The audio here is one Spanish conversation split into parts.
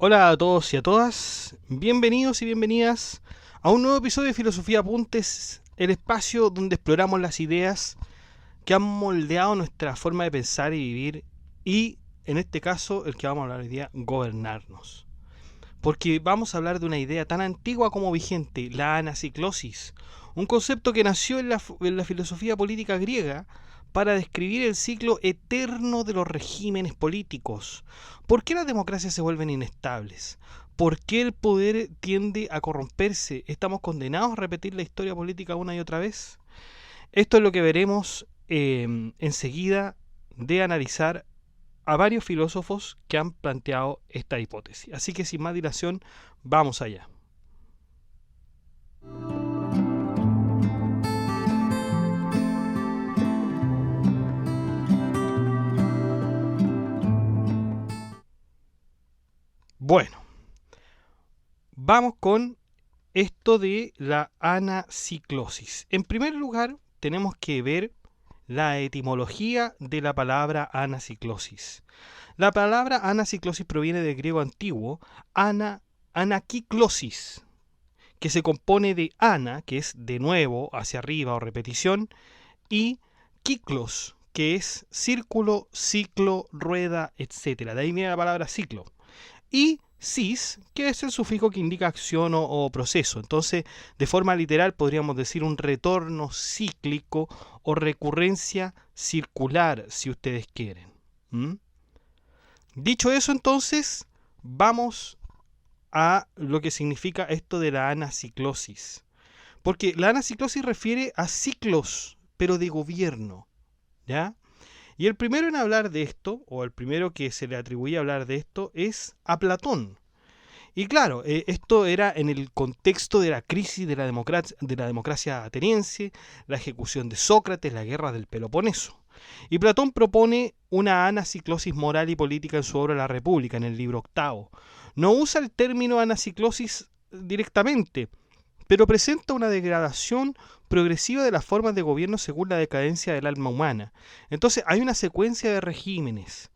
Hola a todos y a todas, bienvenidos y bienvenidas a un nuevo episodio de Filosofía Apuntes, el espacio donde exploramos las ideas que han moldeado nuestra forma de pensar y vivir y, en este caso, el que vamos a hablar hoy día, gobernarnos. Porque vamos a hablar de una idea tan antigua como vigente, la anaciclosis, un concepto que nació en la filosofía política griega para describir el ciclo eterno de los regímenes políticos. ¿Por qué las democracias se vuelven inestables? ¿Por qué el poder tiende a corromperse? ¿Estamos condenados a repetir la historia política una y otra vez? Esto es lo que veremos enseguida de analizar a varios filósofos que han planteado esta hipótesis. Así que sin más dilación, vamos allá. Bueno, vamos con esto de la anaciclosis. En primer lugar, tenemos que ver la etimología de la palabra anaciclosis. La palabra anaciclosis proviene del griego antiguo anakiklosis, que se compone de ana, que es de nuevo, hacia arriba o repetición, y kiklos, que es círculo, ciclo, rueda, etc. De ahí viene la palabra ciclo. Y cis, que es el sufijo que indica acción o proceso. Entonces, de forma literal podríamos decir un retorno cíclico o recurrencia circular, si ustedes quieren. ¿Mm? Dicho eso, entonces, vamos a lo que significa esto de la anaciclosis. Porque la anaciclosis refiere a ciclos, pero de gobierno, ¿ya? Y el primero en hablar de esto, o el primero que se le atribuye a hablar de esto, es a Platón. Y claro, esto era en el contexto de la crisis de la democracia ateniense, la ejecución de Sócrates, la guerra del Peloponeso. Y Platón propone una anaciclosis moral y política en su obra La República, en el libro octavo. No usa el término anaciclosis directamente, pero presenta una degradación progresiva de las formas de gobierno según la decadencia del alma humana. Entonces hay una secuencia de regímenes.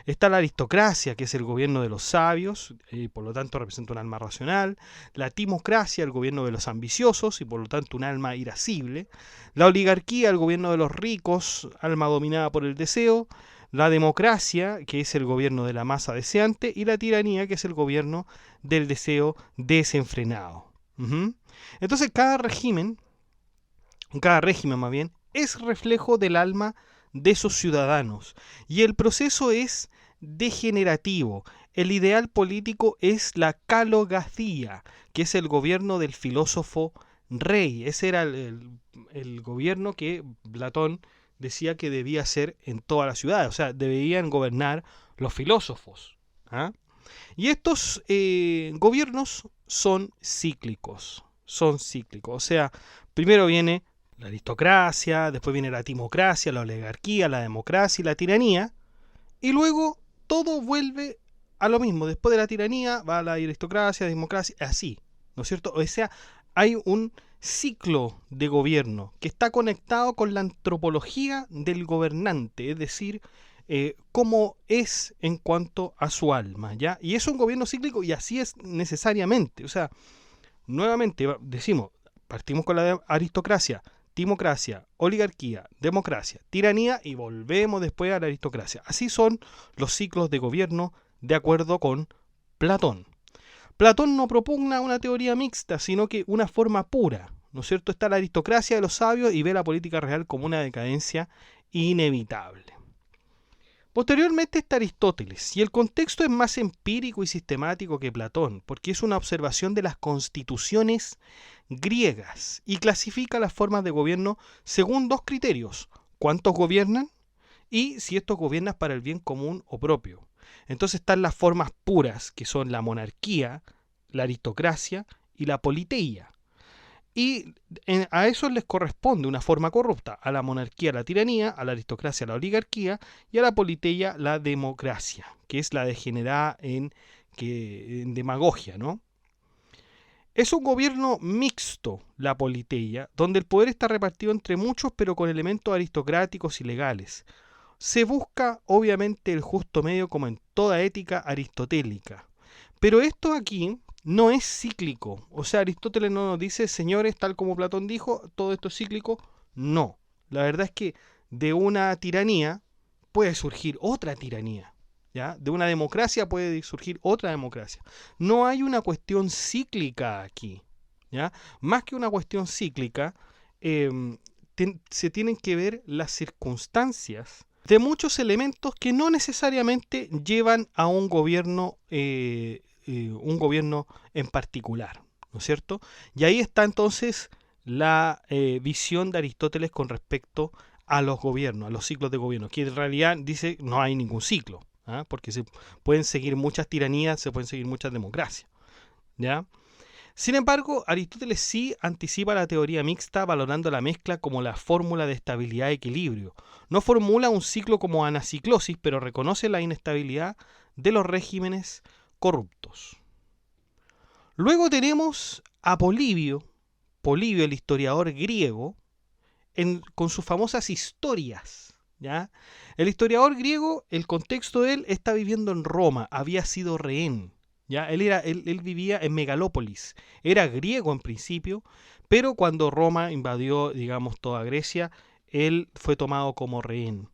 Está la aristocracia, que es el gobierno de los sabios, y por lo tanto representa un alma racional. La timocracia, el gobierno de los ambiciosos, y por lo tanto un alma irascible. La oligarquía, el gobierno de los ricos, alma dominada por el deseo. La democracia, que es el gobierno de la masa deseante. Y la tiranía, que es el gobierno del deseo desenfrenado. Entonces cada régimen más bien, es reflejo del alma de sus ciudadanos. Y el proceso es degenerativo. El ideal político es la calogacía, que es el gobierno del filósofo rey. Ese era el gobierno que Platón decía que debía ser en toda la ciudad. O sea, debían gobernar los filósofos. ¿Ah? Y estos gobiernos son cíclicos. Son cíclicos. O sea, primero viene la aristocracia, después viene la timocracia, la oligarquía, la democracia y la tiranía, y luego todo vuelve a lo mismo. Después de la tiranía va la aristocracia, la democracia, así, ¿no es cierto? O sea, hay un ciclo de gobierno que está conectado con la antropología del gobernante, es decir, cómo es en cuanto a su alma, ¿ya? Y es un gobierno cíclico y así es necesariamente. O sea, nuevamente decimos, partimos con la aristocracia, timocracia, oligarquía, democracia, tiranía y volvemos después a la aristocracia. Así son los ciclos de gobierno de acuerdo con Platón. Platón no propugna una teoría mixta, sino que una forma pura, ¿no es cierto? Está la aristocracia de los sabios y ve la política real como una decadencia inevitable. Posteriormente está Aristóteles, y el contexto es más empírico y sistemático que Platón, porque es una observación de las constituciones griegas y clasifica las formas de gobierno según dos criterios: cuántos gobiernan y si estos gobiernan para el bien común o propio. Entonces están las formas puras, que son la monarquía, la aristocracia y la politeia. Y a eso les corresponde una forma corrupta: a la monarquía la tiranía, a la aristocracia la oligarquía y a la politeia la democracia, que es la degenerada en demagogia, ¿no? Es un gobierno mixto, la politeia, donde el poder está repartido entre muchos pero con elementos aristocráticos y legales. Se busca obviamente el justo medio como en toda ética aristotélica, Pero esto aquí no es cíclico. O sea, Aristóteles no nos dice, señores, tal como Platón dijo, todo esto es cíclico. No. La verdad es que de una tiranía puede surgir otra tiranía. ¿Ya? De una democracia puede surgir otra democracia. No hay una cuestión cíclica aquí. ¿Ya? Más que una cuestión cíclica, se tienen que ver las circunstancias de muchos elementos que no necesariamente llevan a un gobierno en particular, ¿no es cierto? Y ahí está entonces la visión de Aristóteles con respecto a los gobiernos, a los ciclos de gobierno, que en realidad dice no hay ningún ciclo, ¿ah? Porque se pueden seguir muchas tiranías, se pueden seguir muchas democracias, ¿ya? Sin embargo, Aristóteles sí anticipa la teoría mixta valorando la mezcla como la fórmula de estabilidad y equilibrio. No formula un ciclo como anaciclosis, pero reconoce la inestabilidad de los regímenes corruptos. Luego tenemos a Polibio, el historiador griego, con sus famosas historias. ¿Ya? El historiador griego, el contexto de él, está viviendo en Roma, había sido rehén. ¿Ya? Él vivía en Megalópolis, era griego en principio, pero cuando Roma invadió, digamos, toda Grecia, él fue tomado como rehén.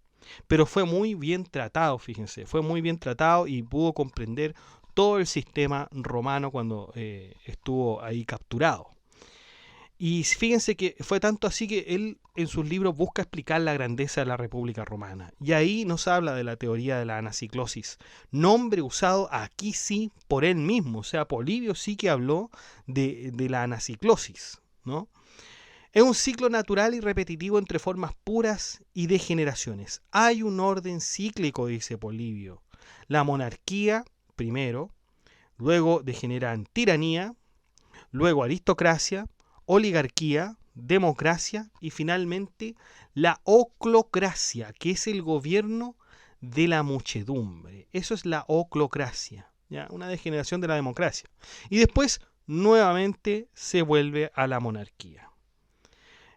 Pero fue muy bien tratado, fíjense, fue muy bien tratado y pudo comprender todo el sistema romano cuando estuvo ahí capturado. Y fíjense que fue tanto así que él en sus libros busca explicar la grandeza de la República Romana. Y ahí nos habla de la teoría de la anaciclosis, nombre usado aquí sí por él mismo. O sea, Polibio sí que habló de la anaciclosis, ¿no? Es un ciclo natural y repetitivo entre formas puras y degeneraciones. Hay un orden cíclico, dice Polibio. La monarquía, primero, luego degenera en tiranía, luego aristocracia, oligarquía, democracia y finalmente la oclocracia, que es el gobierno de la muchedumbre. Eso es la oclocracia, ¿ya? Una degeneración de la democracia. Y después nuevamente se vuelve a la monarquía.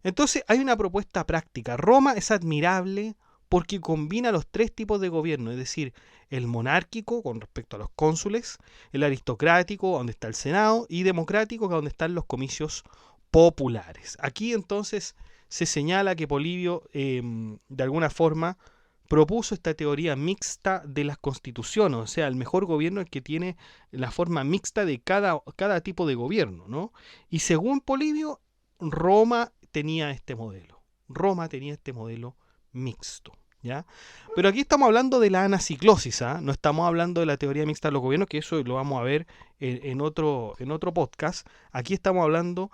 Entonces hay una propuesta práctica. Roma es admirable porque combina los tres tipos de gobierno, es decir, el monárquico con respecto a los cónsules, el aristocrático donde está el Senado y democrático donde están los comicios populares. Aquí entonces se señala que Polibio de alguna forma propuso esta teoría mixta de las constituciones, o sea, el mejor gobierno es el que tiene la forma mixta de cada tipo de gobierno, ¿no? Y según Polibio, Roma tenía este modelo. Roma tenía este modelo mixto, ¿ya? Pero aquí estamos hablando de la anaciclosis, ¿ah? No estamos hablando de la teoría mixta de los gobiernos, que eso lo vamos a ver en otro podcast. Aquí estamos hablando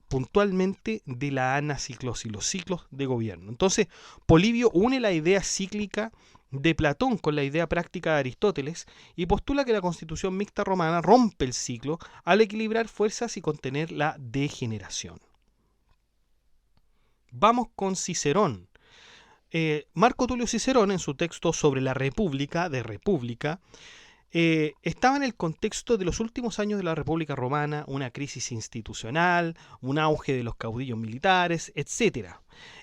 puntualmente de la anaciclosis, los ciclos de gobierno. Entonces, Polibio une la idea cíclica de Platón con la idea práctica de Aristóteles y postula que la constitución mixta romana rompe el ciclo al equilibrar fuerzas y contener la degeneración. Vamos con Cicerón. Marco Tulio Cicerón, en su texto sobre la República, estaba en el contexto de los últimos años de la República Romana, una crisis institucional, un auge de los caudillos militares, etc.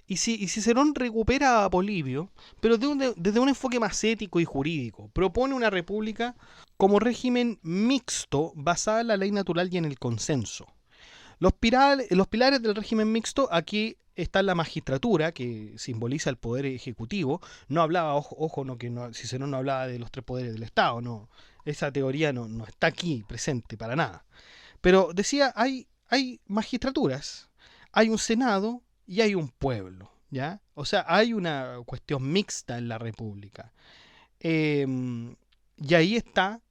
Y Cicerón recupera a Polibio, pero desde un enfoque más ético y jurídico. Propone una república como régimen mixto basada en la ley natural y en el consenso. Los pilares del régimen mixto, aquí está la magistratura, que simboliza el poder ejecutivo. No hablaba, Cicerón no hablaba de los tres poderes del Estado, no. Esa teoría no está aquí presente para nada. Pero decía, hay magistraturas, hay un senado y hay un pueblo, ¿ya? O sea, hay una cuestión mixta en la república. Y ahí está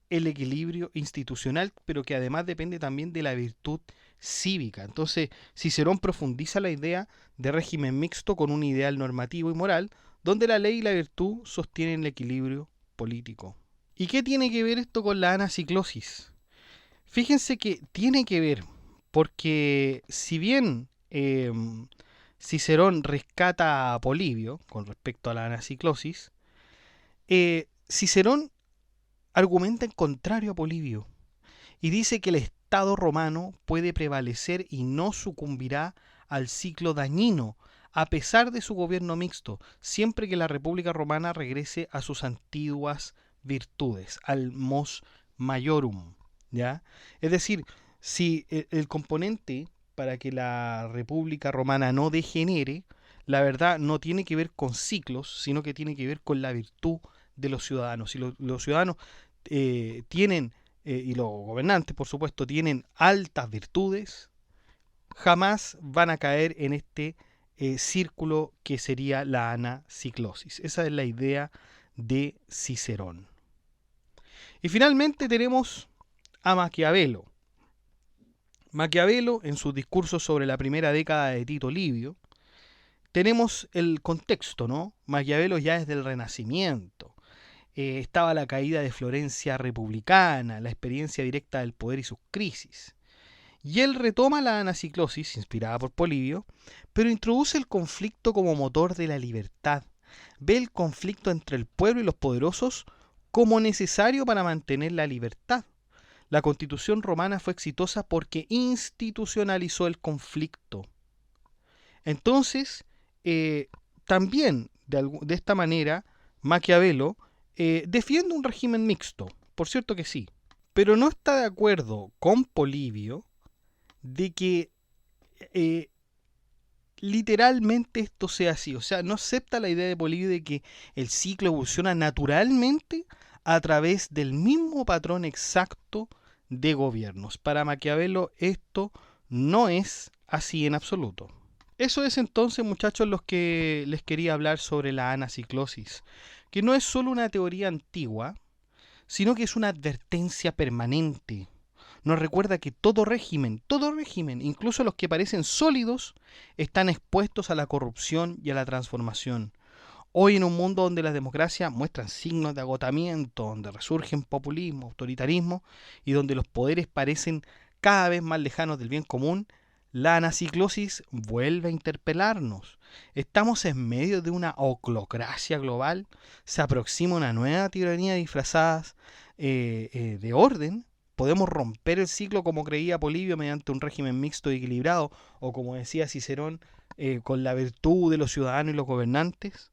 el equilibrio institucional, pero que además depende también de la virtud cívica. Entonces, Cicerón profundiza la idea de régimen mixto con un ideal normativo y moral, donde la ley y la virtud sostienen el equilibrio político. ¿Y qué tiene que ver esto con la anaciclosis? Fíjense que tiene que ver, porque si bien Cicerón rescata a Polibio con respecto a la anaciclosis, Cicerón argumenta en contrario a Polibio y dice que el Estado romano puede prevalecer y no sucumbirá al ciclo dañino, a pesar de su gobierno mixto, siempre que la República Romana regrese a sus antiguas virtudes, al mos maiorum, ¿ya? Es decir, si el componente para que la República Romana no degenere, la verdad no tiene que ver con ciclos, sino que tiene que ver con la virtud de los ciudadanos. Si los ciudadanos tienen, y los gobernantes por supuesto, tienen altas virtudes, jamás van a caer en este círculo que sería la anaciclosis. Esa es la idea de Cicerón. Y finalmente tenemos a Maquiavelo. Maquiavelo, en sus discursos sobre la primera década de Tito Livio, tenemos el contexto, ¿no? Maquiavelo ya es del Renacimiento. Estaba la caída de Florencia republicana, la experiencia directa del poder y sus crisis. Y él retoma la anaciclosis, inspirada por Polibio, pero introduce el conflicto como motor de la libertad. Ve el conflicto entre el pueblo y los poderosos como necesario para mantener la libertad. La Constitución romana fue exitosa porque institucionalizó el conflicto. Entonces, también de esta manera, Maquiavelo defiende un régimen mixto, por cierto que sí, pero no está de acuerdo con Polibio de que literalmente esto sea así. O sea, no acepta la idea de Polibio de que el ciclo evoluciona naturalmente a través del mismo patrón exacto de gobiernos. Para Maquiavelo esto no es así en absoluto. Eso es entonces, muchachos, los que les quería hablar sobre la anaciclosis, que no es solo una teoría antigua, sino que es una advertencia permanente. Nos recuerda que todo régimen, incluso los que parecen sólidos, están expuestos a la corrupción y a la transformación. Hoy en un mundo donde las democracias muestran signos de agotamiento, donde resurgen populismo, autoritarismo y donde los poderes parecen cada vez más lejanos del bien común, la anaciclosis vuelve a interpelarnos. ¿Estamos en medio de una oclocracia global? ¿Se aproxima una nueva tiranía disfrazada de orden? ¿Podemos romper el ciclo como creía Polibio mediante un régimen mixto y equilibrado? O como decía Cicerón, con la virtud de los ciudadanos y los gobernantes.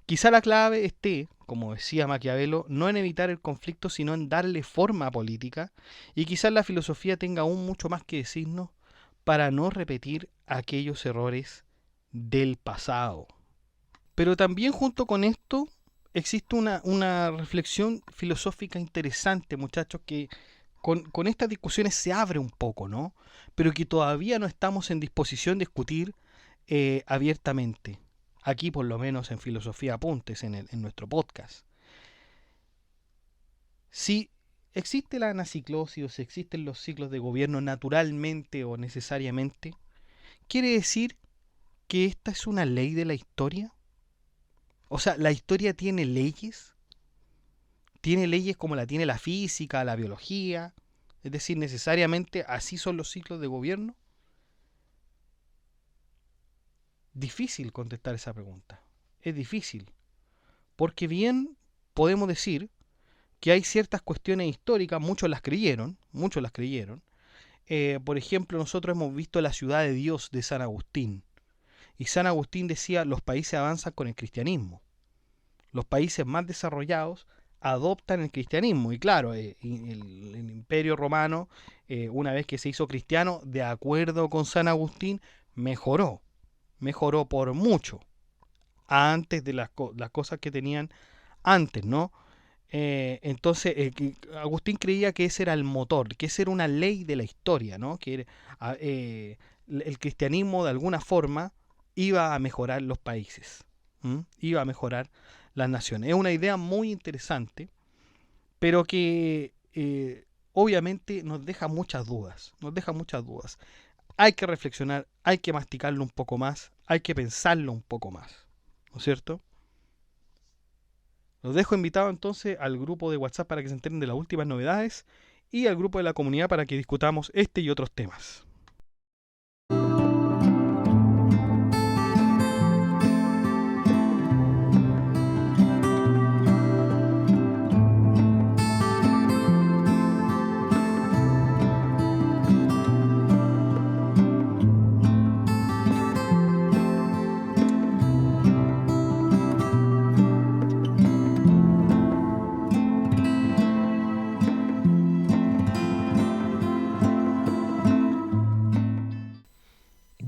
Quizá la clave esté, como decía Maquiavelo, no en evitar el conflicto, sino en darle forma política. Y quizás la filosofía tenga aún mucho más que decirnos para no repetir aquellos errores del pasado. Pero también junto con esto existe una reflexión filosófica interesante, muchachos, que con estas discusiones se abre un poco, ¿no? Pero que todavía no estamos en disposición de discutir abiertamente. Aquí, por lo menos en Filosofía Apuntes, en nuestro podcast. Si existe la anaciclosis o si existen los ciclos de gobierno naturalmente o necesariamente, ¿quiere decir que esta es una ley de la historia? O sea, ¿la historia tiene leyes? ¿Tiene leyes como la tiene la física, la biología? Es decir, necesariamente así son los ciclos de gobierno. Difícil contestar esa pregunta. Es difícil. Porque bien podemos decir que hay ciertas cuestiones históricas, muchos las creyeron. Por ejemplo, nosotros hemos visto la ciudad de Dios de San Agustín. Y San Agustín decía, los países avanzan con el cristianismo. Los países más desarrollados adoptan el cristianismo. Y claro, el Imperio Romano, una vez que se hizo cristiano, de acuerdo con San Agustín, mejoró por mucho antes de las cosas que tenían antes, ¿no? Entonces, Agustín creía que ese era el motor, que esa era una ley de la historia, ¿no? Que el cristianismo de alguna forma iba a mejorar los países, iba a mejorar las naciones. Es una idea muy interesante, pero que obviamente nos deja muchas dudas, Hay que reflexionar, hay que masticarlo un poco más, hay que pensarlo un poco más, ¿no es cierto? Los dejo invitados entonces al grupo de WhatsApp para que se enteren de las últimas novedades y al grupo de la comunidad para que discutamos este y otros temas.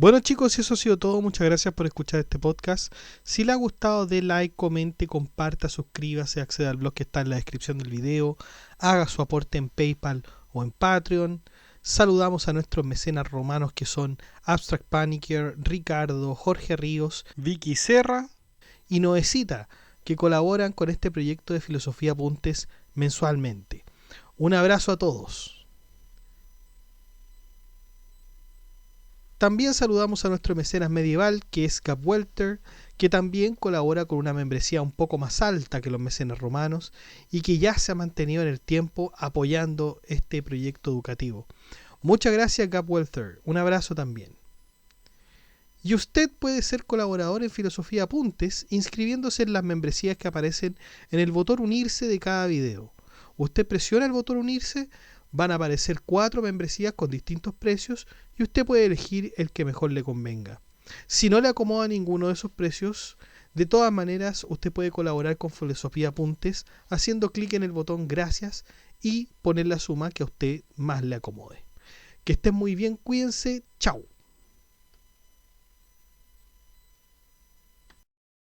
Bueno chicos, eso ha sido todo. Muchas gracias por escuchar este podcast. Si le ha gustado, dé like, comente, comparta, suscríbase, acceda al blog que está en la descripción del video, haga su aporte en PayPal o en Patreon. Saludamos a nuestros mecenas romanos que son Abstract Panicker, Ricardo, Jorge Ríos, Vicky Serra y Noecita, que colaboran con este proyecto de Filosofía Apuntes mensualmente. Un abrazo a todos. También saludamos a nuestro mecenas medieval, que es Gab Welter, que también colabora con una membresía un poco más alta que los mecenas romanos y que ya se ha mantenido en el tiempo apoyando este proyecto educativo. Muchas gracias, Gab Welter. Un abrazo también. Y usted puede ser colaborador en Filosofía Apuntes inscribiéndose en las membresías que aparecen en el botón unirse de cada video. Usted presiona el botón unirse, van a aparecer 4 membresías con distintos precios y usted puede elegir el que mejor le convenga. Si no le acomoda ninguno de esos precios, de todas maneras usted puede colaborar con Filosofía Apuntes haciendo clic en el botón gracias y poner la suma que a usted más le acomode. Que estén muy bien, cuídense, chao.